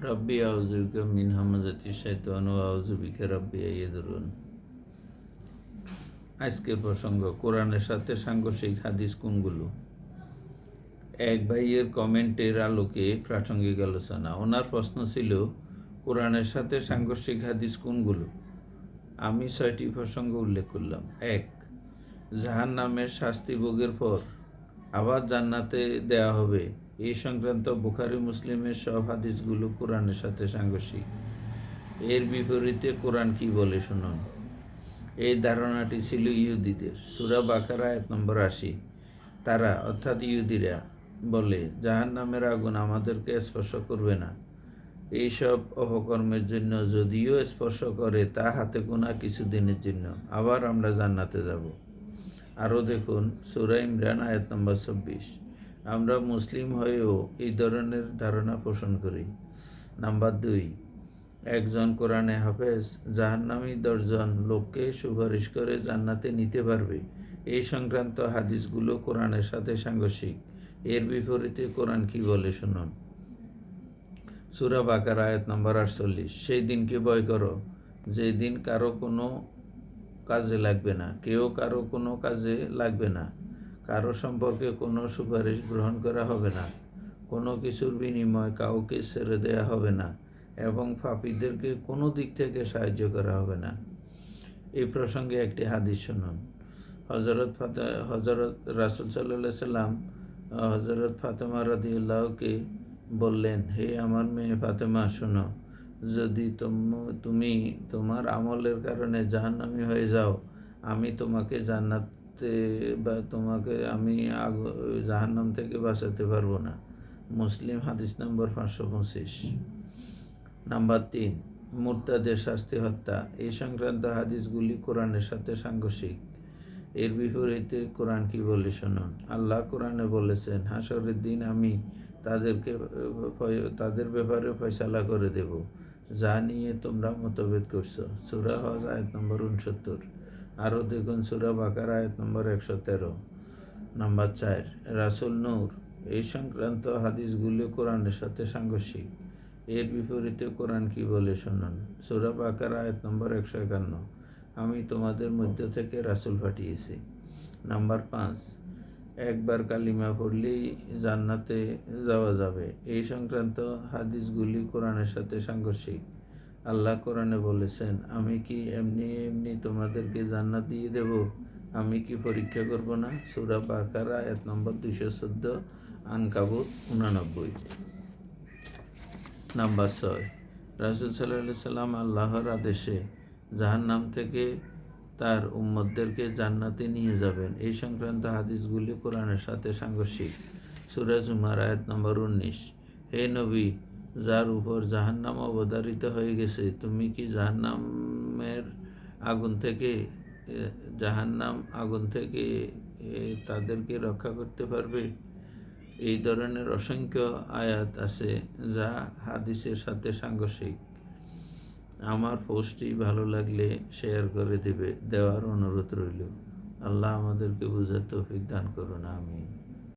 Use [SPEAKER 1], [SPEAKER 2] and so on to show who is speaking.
[SPEAKER 1] রাব্বি আউযু বিকা মিন হামাযাতিশ শাইতান ওয়া আউযু বিকা রাব্বি আইয়াহদুরুন। আজকের প্রসঙ্গ, কোরআনের সাথে সাংঘর্ষিক হাদিস কোনগুলো? এক ভাইয়ের কমেন্টের আলোকে প্রাসঙ্গিক আলোচনা। ওনার প্রশ্ন ছিল, কোরআনের সাথে সাংঘর্ষিক হাদিস কোনগুলো? আমি 6টি প্রসঙ্গ উল্লেখ করলাম। 1. জাহান্নামের শাস্তি ভোগের পর আবার জান্নাতে দেয়া হবে, এই সংক্রান্ত বুখারী মুসলিমের সব হাদিসগুলো কোরআনের সাথে সাংঘর্ষিক। এর বিপরীতে কোরআন কি বলে শুনুন। এই ধারণাটি ছিল ইহুদিদের। সূরা বাকারা আয়াত নম্বর 80। তারা অর্থাৎ ইহুদিরা বলে, জাহান্নামের আগুন আমাদেরকে স্পর্শ করবে না এইসব অপকর্মের জন্য, যদিও স্পর্শ করে তা হাতে গোনা কিছুদিনের জন্য, আবার আমরা জান্নাতে যাব। আরও দেখুন সূরা ইমরান আয়াত নম্বর 24। আমরা মুসলিম হয়েও এই ধরনের ধারণা পোষণ করি। নাম্বার 2, একজন কোরআনে হাফেজ জাহান্নামী 10 জন লোককে সুপারিশ করে জান্নাতে নিতে পারবে, এই সংক্রান্ত হাদিসগুলো কোরআনের সাথে সাংঘর্ষিক। এর বিপরীতে কোরআন কি বলে শুনুন। সূরা বাকারা আয়াত নম্বর 48। সেই দিনকে ভয় করো যেই দিন কারো কোনো কাজে লাগবে না, কেউ কারো কোনো কাজে লাগবে না, কারো সম্পর্কে কোনো সুপারিশ গ্রহণ করা হবে না, কোনো কিছুর বিনিময় কাউকে ছেড়ে দেয়া হবে না, এবং পাপীদেরকে কোনো দিক থেকে সাহায্য করা হবে না। এই প্রসঙ্গে একটি হাদিস শুনুন। হজরত রাসূল সাল্লাল্লাহু আলাইহি সাল্লাম হজরত ফাতেমা রাদিয়াল্লাহুকে বললেন, হে আমার মেয়ে ফাতেমা, শোনো, যদি তুমি তোমার আমলের কারণে জাহান্নামী হয়ে যাও, আমি তোমাকে জান্নাতে বা তোমাকে আমি জাহান্নাম থেকে বাঁচাতে পারবো না। মুসলিম হাদিস নম্বর 525। নাম্বার 3, মুরতাদের শাস্তি হত্যা। এই সংক্রান্ত হাদিসগুলি কোরআনের সাথে সাংঘর্ষিক। এর বিপরীতে কোরআন কি বলে শুনুন। আল্লাহ কোরআনে বলেছেন, হাসরের দিন আমি তাদের ব্যাপারে ফয়সালা করে দেব যা নিয়ে তোমরা মতভেদ করছো। সূরা হজ আয়াত নম্বর 69। আরও দেখুন সূরা বাকারা আয়াত নম্বর 113। নাম্বার 4, রাসূল নূর। এই সংক্রান্ত হাদিসগুলি কোরআনের সাথে সাংঘর্ষিক। এর বিপরীতে কোরআন কি বলে শুনুন। সূরা বাকারা আয়াত নম্বর 151। আমি তোমাদের মধ্য থেকে রাসূল পাঠিয়েছি। নাম্বার 5, একবার কালিমা পড়লেই জান্নাতে যাওয়া যাবে, এই সংক্রান্ত হাদিসগুলি কোরআনের সাথে সাংঘর্ষিক। আল্লাহ কোরআনে বলেছেন, আমি কি এমনি তোমাদেরকে জান্নাত দিয়ে দেব? আমি কি পরীক্ষা করব না? সূরা বাকারা আয়াত নম্বর 214, আনকাবুত 89। নাম্বার 6, রাসূল সাল্লাল্লাহু আলাইহি সাল্লাম আল্লাহর আদেশে জাহান্নাম থেকে তার উম্মতদেরকে জান্নাতে নিয়ে যাবেন, এই সংক্রান্ত হাদিসগুলি কোরআনের সাথে সাংঘর্ষিক। সূরা জুমার আয়াত নম্বর 19। হে নবী, যার উপর জাহান্নাম অবধারিত হয়ে গেছে, তুমি কি জাহান্নাম আগুন থেকে তাদেরকে রক্ষা করতে পারবে? এই ধরনের অসংখ্য আয়াত আছে যা হাদিসের সাথে সাংঘর্ষিক। আমার পোস্টটি ভালো লাগলে শেয়ার করে দেওয়ার অনুরোধ রইল। আল্লাহ আমাদেরকে বুঝার তৌফিক দান করুন। আমিন।